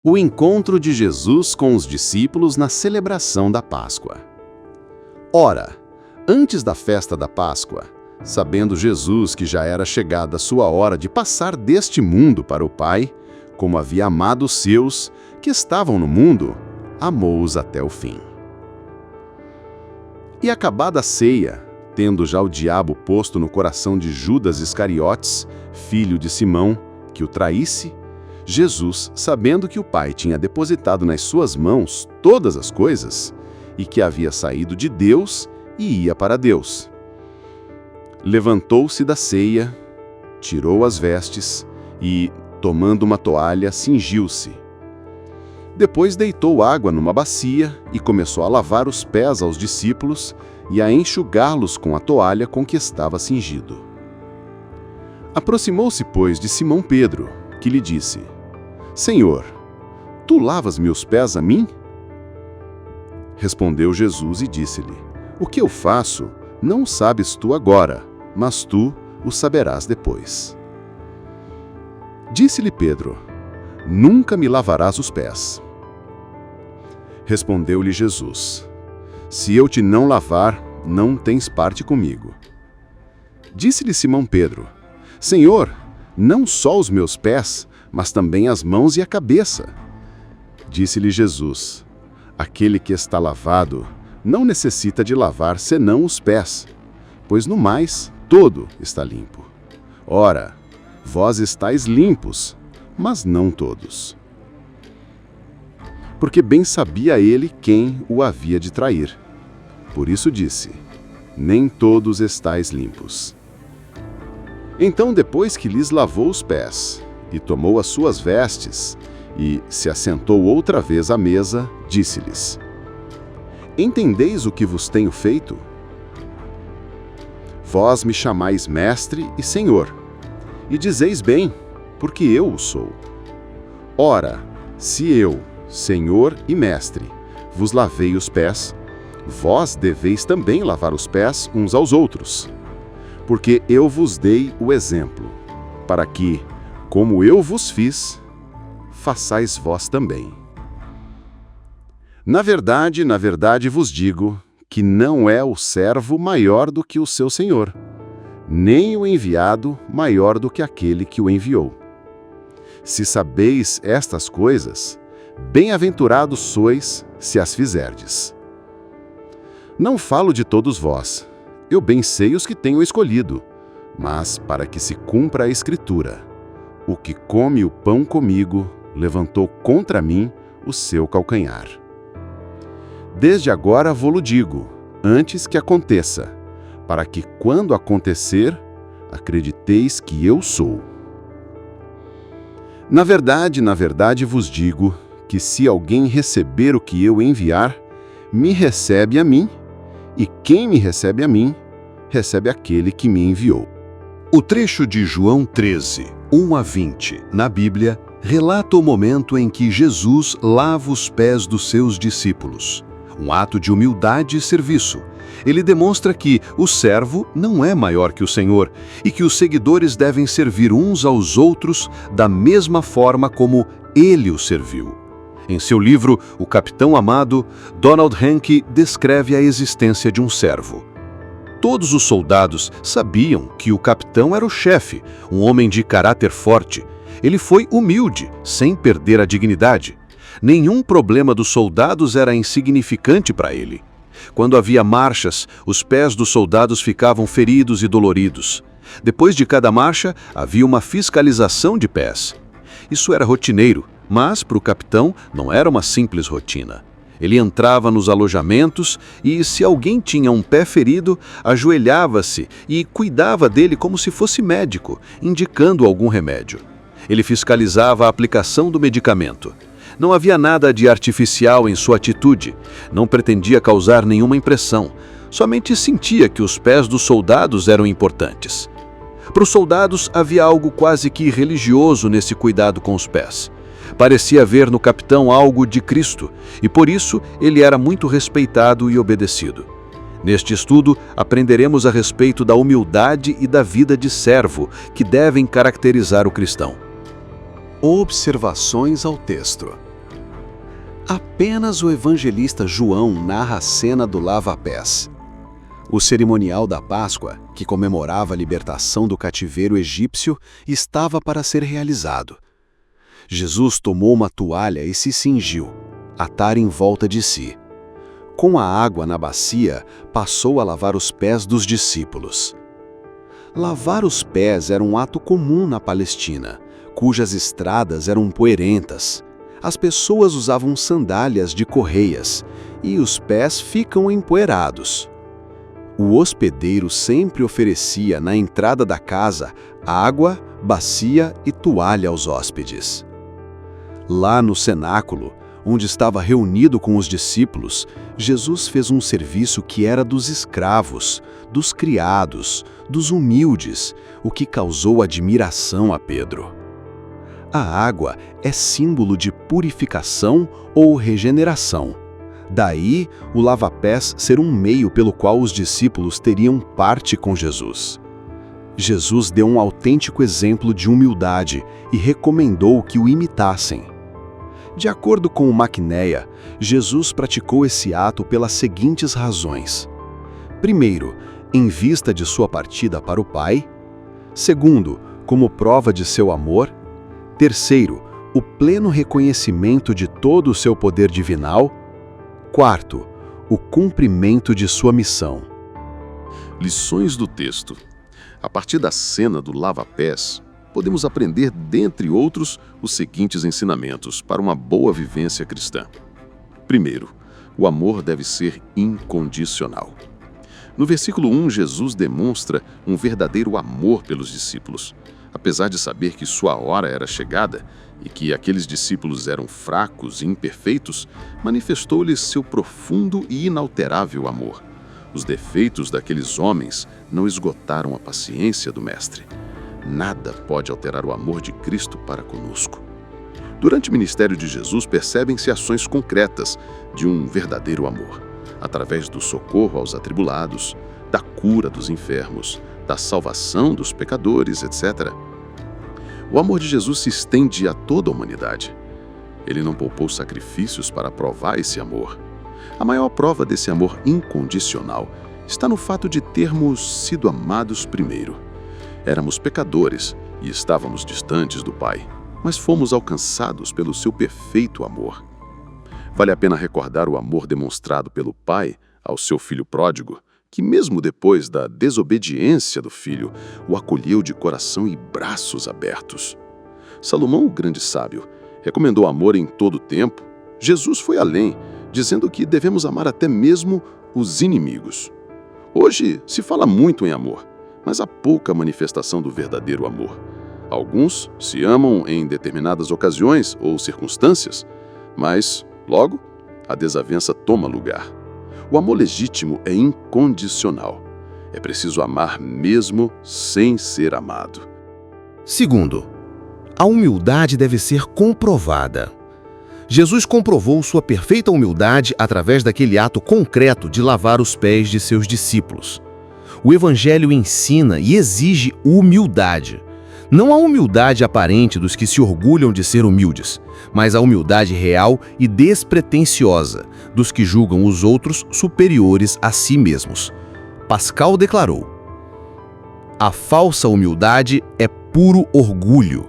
O encontro de Jesus com os discípulos na celebração da Páscoa. Ora, antes da festa da Páscoa, sabendo Jesus que já era chegada a sua hora de passar deste mundo para o Pai, como havia amado os seus, que estavam no mundo, amou-os até o fim. E acabada a ceia, tendo já o diabo posto no coração de Judas Iscariotes, filho de Simão, que o traísse, Jesus, sabendo que o Pai tinha depositado nas suas mãos todas as coisas, e que havia saído de Deus e ia para Deus, levantou-se da ceia, tirou as vestes e, tomando uma toalha, cingiu-se. Depois deitou água numa bacia e começou a lavar os pés aos discípulos e a enxugá-los com a toalha com que estava cingido. Aproximou-se, pois, de Simão Pedro, que lhe disse: Senhor, tu lavas-me os pés a mim? Respondeu Jesus e disse-lhe: O que eu faço, não sabes tu agora, mas tu o saberás depois. Disse-lhe Pedro: Nunca me lavarás os pés. Respondeu-lhe Jesus: Se eu te não lavar, não tens parte comigo. Disse-lhe Simão Pedro: Senhor, não só os meus pés, mas também as mãos e a cabeça. Disse-lhe Jesus: Aquele que está lavado não necessita de lavar senão os pés, pois no mais todo está limpo. Ora, vós estáis limpos, mas não todos. Porque bem sabia ele quem o havia de trair. Por isso disse: Nem todos estáis limpos. Então, depois que lhes lavou os pés, e tomou as suas vestes, e se assentou outra vez à mesa, disse-lhes: Entendeis o que vos tenho feito? Vós me chamais Mestre e Senhor, e dizeis bem, porque eu o sou. Ora, se eu, Senhor e Mestre, vos lavei os pés, vós deveis também lavar os pés uns aos outros, porque eu vos dei o exemplo, para que, como eu vos fiz, façais vós também. Na verdade vos digo que não é o servo maior do que o seu senhor, nem o enviado maior do que aquele que o enviou. Se sabeis estas coisas, bem-aventurados sois se as fizerdes. Não falo de todos vós, eu bem sei os que tenho escolhido, mas para que se cumpra a Escritura: O que come o pão comigo, levantou contra mim o seu calcanhar. Desde agora vou-lo digo, antes que aconteça, para que, quando acontecer, acrediteis que eu sou. Na verdade vos digo que se alguém receber o que eu enviar, me recebe a mim, e quem me recebe a mim, recebe aquele que me enviou. O trecho de João 13, 1 a 20, na Bíblia, relata o momento em que Jesus lava os pés dos seus discípulos. Um ato de humildade e serviço. Ele demonstra que o servo não é maior que o Senhor e que os seguidores devem servir uns aos outros da mesma forma como ele os serviu. Em seu livro, O Capitão Amado, Donald Henke descreve a existência de um servo. Todos os soldados sabiam que o capitão era o chefe, um homem de caráter forte. Ele foi humilde, sem perder a dignidade. Nenhum problema dos soldados era insignificante para ele. Quando havia marchas, os pés dos soldados ficavam feridos e doloridos. Depois de cada marcha, havia uma fiscalização de pés. Isso era rotineiro, mas para o capitão não era uma simples rotina. Ele entrava nos alojamentos e, se alguém tinha um pé ferido, ajoelhava-se e cuidava dele como se fosse médico, indicando algum remédio. Ele fiscalizava a aplicação do medicamento. Não havia nada de artificial em sua atitude, não pretendia causar nenhuma impressão, somente sentia que os pés dos soldados eram importantes. Para os soldados havia algo quase que religioso nesse cuidado com os pés. Parecia ver no capitão algo de Cristo, e por isso ele era muito respeitado e obedecido. Neste estudo, aprenderemos a respeito da humildade e da vida de servo que devem caracterizar o cristão. Observações ao texto. Apenas o evangelista João narra a cena do lava-pés. O cerimonial da Páscoa, que comemorava a libertação do cativeiro egípcio, estava para ser realizado. Jesus tomou uma toalha e se cingiu, atar em volta de si. Com a água na bacia, passou a lavar os pés dos discípulos. Lavar os pés era um ato comum na Palestina, cujas estradas eram poeirentas. As pessoas usavam sandálias de correias e os pés ficam empoeirados. O hospedeiro sempre oferecia na entrada da casa água, bacia e toalha aos hóspedes. Lá no cenáculo, onde estava reunido com os discípulos, Jesus fez um serviço que era dos escravos, dos criados, dos humildes, o que causou admiração a Pedro. A água é símbolo de purificação ou regeneração. Daí, o lava-pés ser um meio pelo qual os discípulos teriam parte com Jesus. Jesus deu um autêntico exemplo de humildade e recomendou que o imitassem. De acordo com o Maquineia, Jesus praticou esse ato pelas seguintes razões. Primeiro, em vista de sua partida para o Pai. Segundo, como prova de seu amor. Terceiro, o pleno reconhecimento de todo o seu poder divinal. Quarto, o cumprimento de sua missão. Lições do texto. A partir da cena do lava-pés, podemos aprender, dentre outros, os seguintes ensinamentos para uma boa vivência cristã. Primeiro, o amor deve ser incondicional. No versículo 1, Jesus demonstra um verdadeiro amor pelos discípulos. Apesar de saber que sua hora era chegada e que aqueles discípulos eram fracos e imperfeitos, manifestou-lhes seu profundo e inalterável amor. Os defeitos daqueles homens não esgotaram a paciência do Mestre. Nada pode alterar o amor de Cristo para conosco. Durante o ministério de Jesus, percebem-se ações concretas de um verdadeiro amor, através do socorro aos atribulados, da cura dos enfermos, da salvação dos pecadores, etc. O amor de Jesus se estende a toda a humanidade. Ele não poupou sacrifícios para provar esse amor. A maior prova desse amor incondicional está no fato de termos sido amados primeiro. Éramos pecadores e estávamos distantes do Pai, mas fomos alcançados pelo seu perfeito amor. Vale a pena recordar o amor demonstrado pelo Pai ao seu filho pródigo, que mesmo depois da desobediência do filho, o acolheu de coração e braços abertos. Salomão, o grande sábio, recomendou amor em todo o tempo. Jesus foi além, dizendo que devemos amar até mesmo os inimigos. Hoje se fala muito em amor, mas há pouca manifestação do verdadeiro amor. Alguns se amam em determinadas ocasiões ou circunstâncias, mas, logo, a desavença toma lugar. O amor legítimo é incondicional. É preciso amar mesmo sem ser amado. Segundo, a humildade deve ser comprovada. Jesus comprovou sua perfeita humildade através daquele ato concreto de lavar os pés de seus discípulos. O Evangelho ensina e exige humildade. Não a humildade aparente dos que se orgulham de ser humildes, mas a humildade real e despretensiosa dos que julgam os outros superiores a si mesmos. Pascal declarou: a falsa humildade é puro orgulho.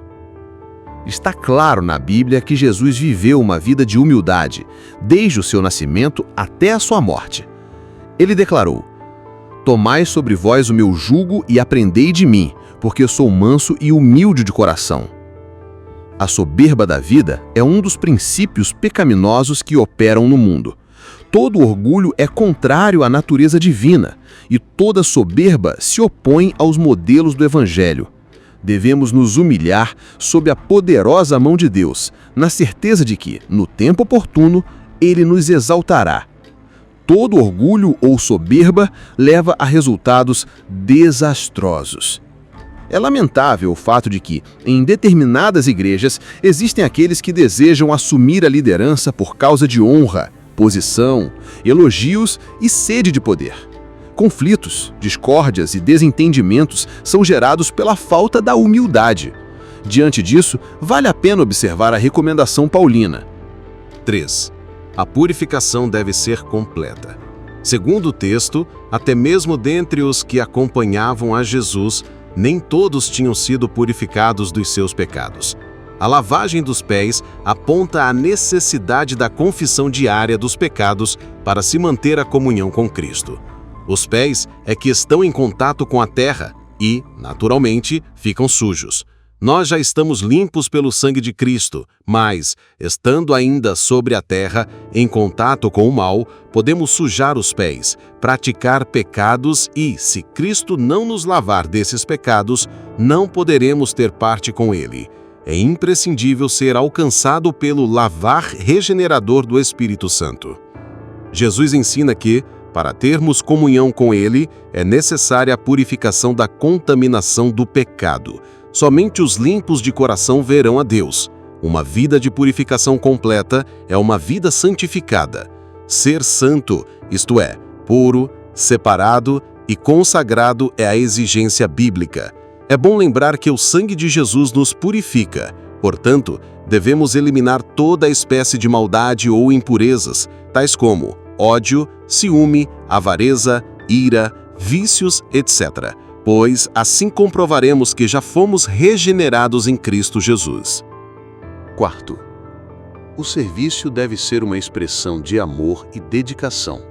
Está claro na Bíblia que Jesus viveu uma vida de humildade, desde o seu nascimento até a sua morte. Ele declarou: tomai sobre vós o meu jugo e aprendei de mim, porque eu sou manso e humilde de coração. A soberba da vida é um dos princípios pecaminosos que operam no mundo. Todo orgulho é contrário à natureza divina, e toda soberba se opõe aos modelos do Evangelho. Devemos nos humilhar sob a poderosa mão de Deus, na certeza de que, no tempo oportuno, Ele nos exaltará. Todo orgulho ou soberba leva a resultados desastrosos. É lamentável o fato de que, em determinadas igrejas, existem aqueles que desejam assumir a liderança por causa de honra, posição, elogios e sede de poder. Conflitos, discórdias e desentendimentos são gerados pela falta da humildade. Diante disso, vale a pena observar a recomendação paulina. 3. a purificação deve ser completa. Segundo o texto, até mesmo dentre os que acompanhavam a Jesus, nem todos tinham sido purificados dos seus pecados. A lavagem dos pés aponta à necessidade da confissão diária dos pecados para se manter a comunhão com Cristo. Os pés é que estão em contato com a terra e, naturalmente, ficam sujos. Nós já estamos limpos pelo sangue de Cristo, mas, estando ainda sobre a terra, em contato com o mal, podemos sujar os pés, praticar pecados e, se Cristo não nos lavar desses pecados, não poderemos ter parte com Ele. É imprescindível ser alcançado pelo lavar regenerador do Espírito Santo. Jesus ensina que, para termos comunhão com Ele, é necessária a purificação da contaminação do pecado. Somente os limpos de coração verão a Deus. Uma vida de purificação completa é uma vida santificada. Ser santo, isto é, puro, separado e consagrado é a exigência bíblica. É bom lembrar que o sangue de Jesus nos purifica. Portanto, devemos eliminar toda espécie de maldade ou impurezas, tais como ódio, ciúme, avareza, ira, vícios, etc., pois assim comprovaremos que já fomos regenerados em Cristo Jesus. Quarto, o serviço deve ser uma expressão de amor e dedicação.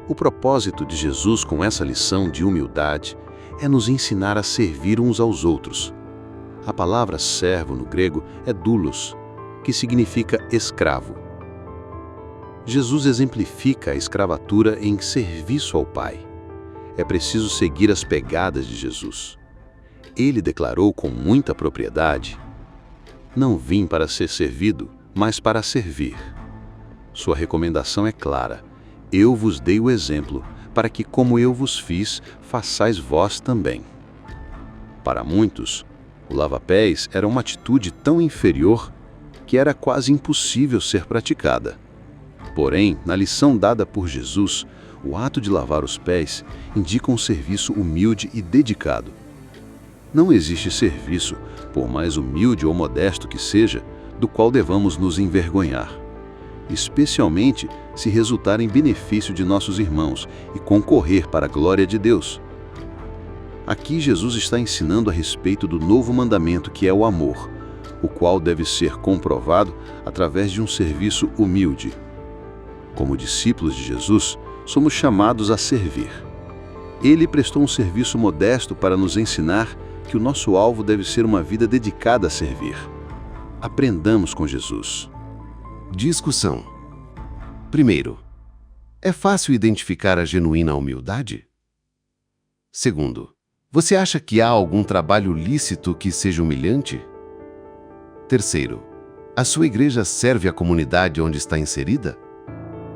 O propósito de Jesus com essa lição de humildade é nos ensinar a servir uns aos outros. A palavra servo no grego é doulos, que significa escravo. Jesus exemplifica a escravatura em serviço ao Pai. É preciso seguir as pegadas de Jesus. Ele declarou com muita propriedade: "Não vim para ser servido, mas para servir." Sua recomendação é clara: "Eu vos dei o exemplo, para que, como eu vos fiz, façais vós também." Para muitos, o lava-pés era uma atitude tão inferior que era quase impossível ser praticada. Porém, na lição dada por Jesus, o ato de lavar os pés indica um serviço humilde e dedicado. Não existe serviço, por mais humilde ou modesto que seja, do qual devamos nos envergonhar, especialmente se resultar em benefício de nossos irmãos e concorrer para a glória de Deus. Aqui Jesus está ensinando a respeito do novo mandamento que é o amor, o qual deve ser comprovado através de um serviço humilde. Como discípulos de Jesus, somos chamados a servir. Ele prestou um serviço modesto para nos ensinar que o nosso alvo deve ser uma vida dedicada a servir. Aprendamos com Jesus. Discussão. Primeiro, é fácil identificar a genuína humildade? Segundo, você acha que há algum trabalho lícito que seja humilhante? Terceiro, a sua igreja serve à comunidade onde está inserida?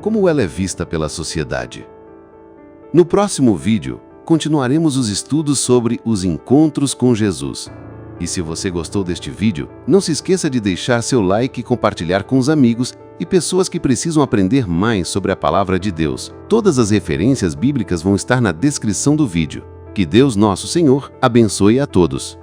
Como ela é vista pela sociedade? No próximo vídeo, continuaremos os estudos sobre os encontros com Jesus. E se você gostou deste vídeo, não se esqueça de deixar seu like e compartilhar com os amigos e pessoas que precisam aprender mais sobre a Palavra de Deus. Todas as referências bíblicas vão estar na descrição do vídeo. Que Deus, nosso Senhor, abençoe a todos.